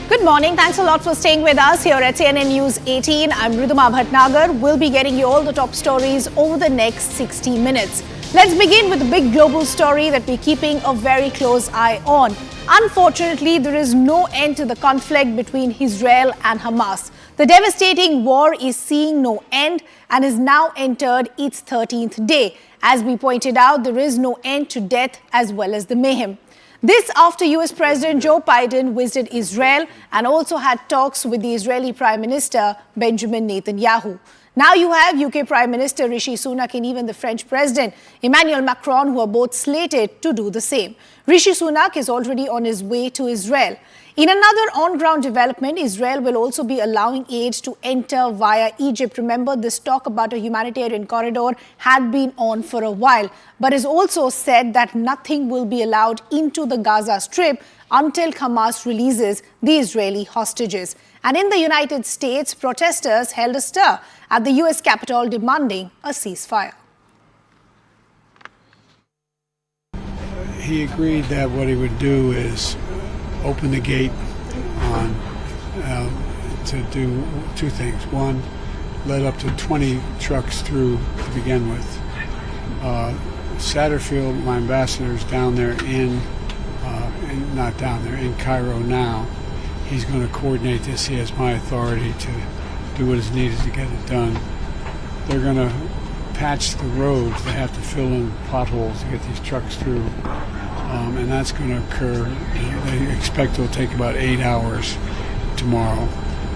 Good morning. Thanks a lot for staying with us here at CNN News 18. I'm Ridhima Bhatnagar. We'll be getting you all the top stories over the next 60 minutes. Let's begin with the big global story that we're keeping a very close eye on. Unfortunately, there is no end to the conflict between Israel and Hamas. The devastating war is seeing no end and has now entered its 13th day. As we pointed out, there is no end to death as well as the mayhem. This after US President Joe Biden visited Israel and also had talks with the Israeli Prime Minister Benjamin Netanyahu. Now you have UK Prime Minister Rishi Sunak and even the French President Emmanuel Macron, who are both slated to do the same. Rishi Sunak is already on his way to Israel. In another on-ground development, Israel will also be allowing aid to enter via Egypt. Remember, this talk about a humanitarian corridor had been on for a while, but has also said that nothing will be allowed into the Gaza Strip until Hamas releases the Israeli hostages. And in the United States, protesters held a stir at the US Capitol demanding a ceasefire. He agreed that what he would do is open the gate on to do two things. One, let up to 20 trucks through to begin with. Satterfield, my ambassador, is down there in Cairo now. He's going to coordinate this. He has my authority to do what is needed to get it done. They're going to patch the roads. They have to fill in potholes to get these trucks through. And that's going to occur. They expect it'll take about 8 hours tomorrow.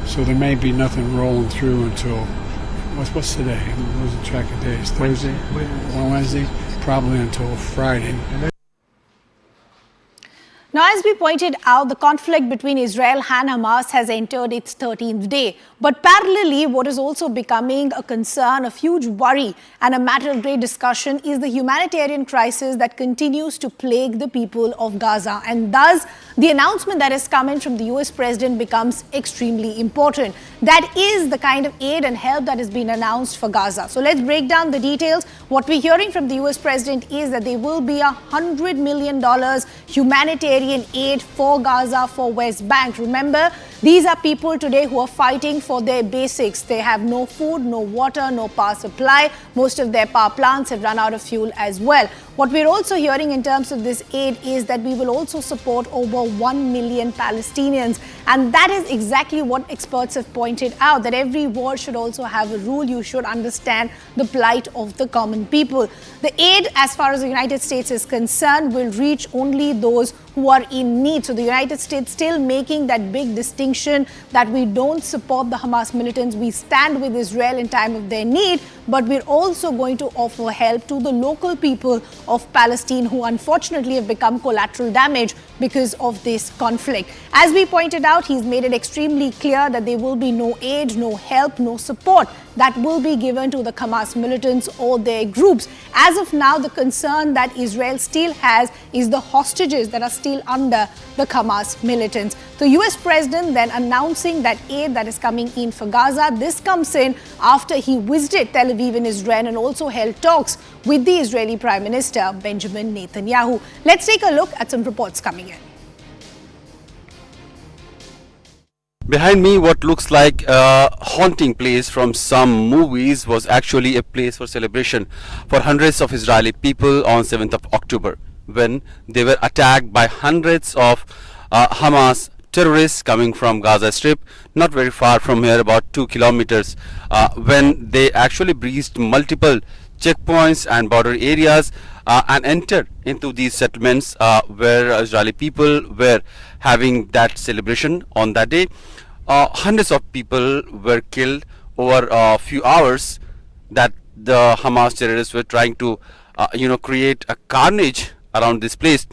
So there may be nothing rolling through until, what's today? I'm losing track of days. Thursday? Wednesday? Probably until Friday. Now, as we pointed out, the conflict between Israel and Hamas has entered its 13th day. But parallelly, what is also becoming a concern, a huge worry, and a matter of great discussion is the humanitarian crisis that continues to plague the people of Gaza. And thus, the announcement that has come in from the US president becomes extremely important. That is the kind of aid and help that has been announced for Gaza. So let's break down the details. What we're hearing from the US president is that there will be $100 million humanitarian aid for Gaza, for West Bank. Remember, these are people today who are fighting for their basics. They have no food, no water, no power supply. Most of their power plants have run out of fuel as well. What we're also hearing in terms of this aid is that we will also support over 1 million Palestinians. And that is exactly what experts have pointed out, that every war should also have a rule. You should understand the plight of the common people. The aid, as far as the United States is concerned, will reach only those who are in need. So the United States still making that big distinction that we don't support the Hamas militants. We stand with Israel in time of their need, but we're also going to offer help to the local people of Palestine who unfortunately have become collateral damage because of this conflict. As we pointed out, he's made it extremely clear that there will be no aid, no help, no support that will be given to the Hamas militants or their groups. As of now, the concern that Israel still has is the hostages that are still under the Hamas militants. The US president then announcing that aid that is coming in for Gaza. This comes in after he visited Tel Aviv in Israel and also held talks with the Israeli Prime Minister Benjamin Netanyahu. Let's take a look at some reports coming in. Behind me, what looks like a haunting place from some movies was actually a place for celebration for hundreds of Israeli people on 7th of October, when they were attacked by hundreds of Hamas terrorists coming from Gaza Strip, not very far from here, about 2 kilometers, when they actually breached multiple checkpoints and border areas and entered into these settlements where Israeli people were having that celebration on that day. Hundreds of people were killed over a few hours that the Hamas terrorists were trying to create a carnage around this place.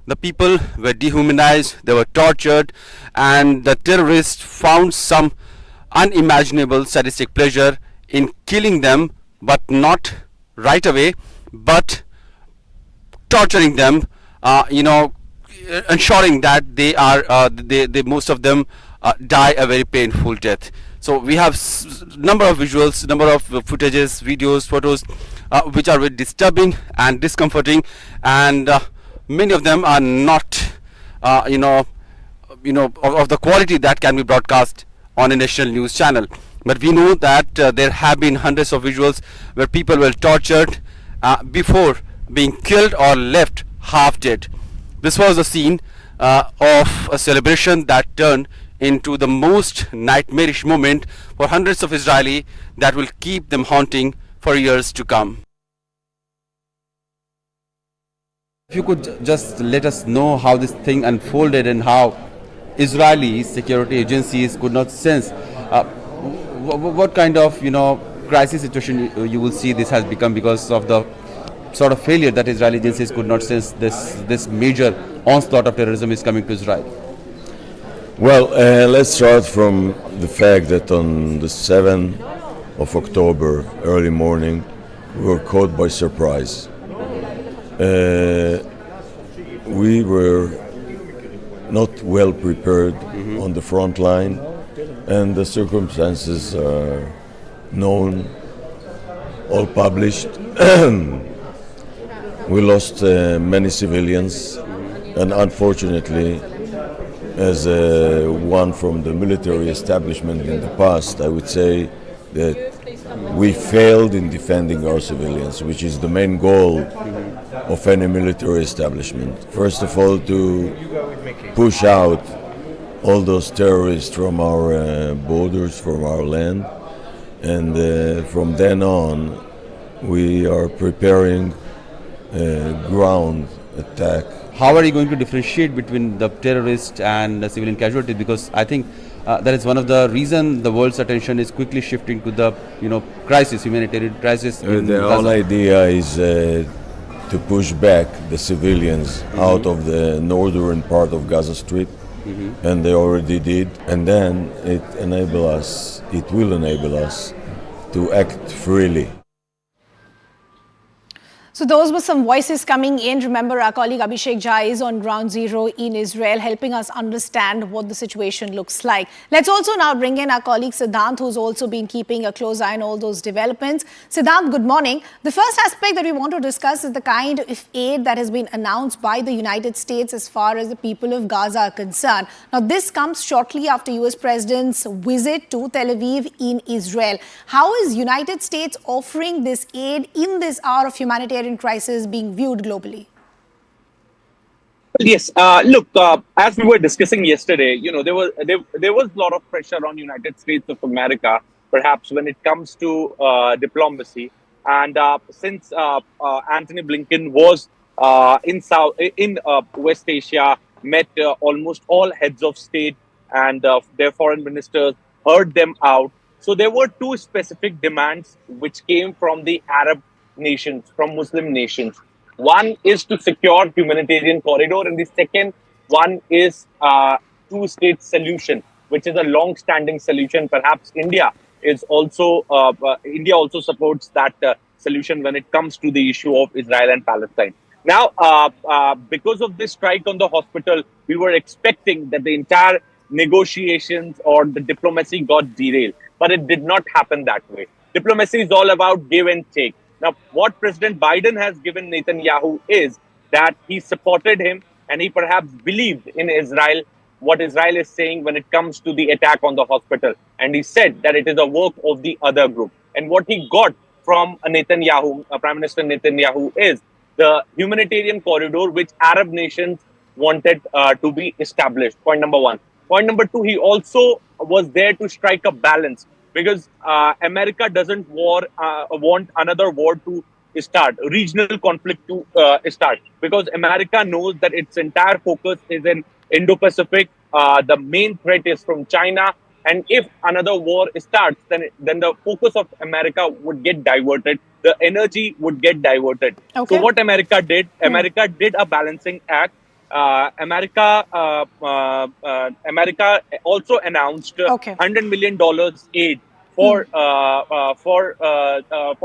The people were dehumanized, they were tortured, and the terrorists found some unimaginable sadistic pleasure in killing them, but not right away, but torturing them, ensuring that they are most of them die a very painful death. So we have number of visuals, number of footages, videos, photos which are very disturbing and discomforting, and many of them are not of the quality that can be broadcast on a national news channel. But we know that there have been hundreds of visuals where people were tortured before being killed or left half dead. This was the scene of a celebration that turned into the most nightmarish moment for hundreds of Israelis that will keep them haunting for years to come. If you could just let us know how this thing unfolded and how Israeli security agencies could not sense what kind of crisis situation you will see this has become because of the sort of failure that Israeli agencies could not sense this major onslaught of terrorism is coming to Israel. Well, let's start from the fact that on the 7th of October, early morning, we were caught by surprise. We were not well prepared on the front line, and the circumstances are known, all published. We lost many civilians, and unfortunately, as one from the military establishment in the past, I would say that we failed in defending our civilians, which is the main goal of any military establishment. First of all, to push out all those terrorists from our borders, from our land, and from then on, we are preparing ground attack. How are you going to differentiate between the terrorist and the civilian casualties? Because I think that is one of the reasons the world's attention is quickly shifting to the crisis, humanitarian crisis. The whole idea is to push back the civilians out of the northern part of Gaza Street, and they already did. And then it will enable us to act freely. So those were some voices coming in. Remember, our colleague Abhishek Jha is on ground zero in Israel, helping us understand what the situation looks like. Let's also now bring in our colleague Siddhant, who's also been keeping a close eye on all those developments. Siddhant, good morning. The first aspect that we want to discuss is the kind of aid that has been announced by the United States as far as the people of Gaza are concerned. Now, this comes shortly after US President's visit to Tel Aviv in Israel. How is United States offering this aid in this hour of humanitarian crisis being viewed globally? Yes, look, as we were discussing yesterday, there was a lot of pressure on United States of America, perhaps when it comes to diplomacy. And since Antony Blinken was in West Asia, met almost all heads of state and their foreign ministers, heard them out. So there were two specific demands which came from the Arab nations, from Muslim nations. One is to secure humanitarian corridor, and the second one is two-state solution, which is a long-standing solution. Perhaps India also supports that solution when it comes to the issue of Israel and Palestine. Now, because of this strike on the hospital, we were expecting that the entire negotiations or the diplomacy got derailed, but it did not happen that way. Diplomacy is all about give and take. Now, what President Biden has given Netanyahu is that he supported him and he perhaps believed in Israel, what Israel is saying when it comes to the attack on the hospital. And he said that it is a work of the other group. And what he got from Netanyahu, Prime Minister Netanyahu, is the humanitarian corridor which Arab nations wanted to be established. Point number one. Point number two, he also was there to strike a balance, because America doesn't want another war to start, regional conflict to start, because America knows that its entire focus is in Indo-Pacific. The main threat is from China, and if another war starts, then the focus of America would get diverted. The energy would get diverted. Okay. So what America did, America did a balancing act. America also announced $100 million aid for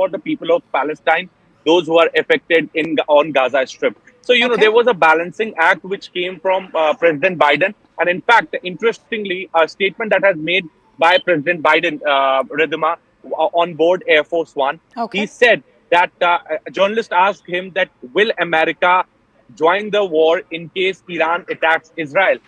the people of Palestine, those who are affected on Gaza Strip. So there was a balancing act which came from President Biden, and in fact, interestingly, a statement that has made by President Biden, Ridhima, on board Air Force One, he said that a journalist asked him that will America join the war in case Iran attacks Israel.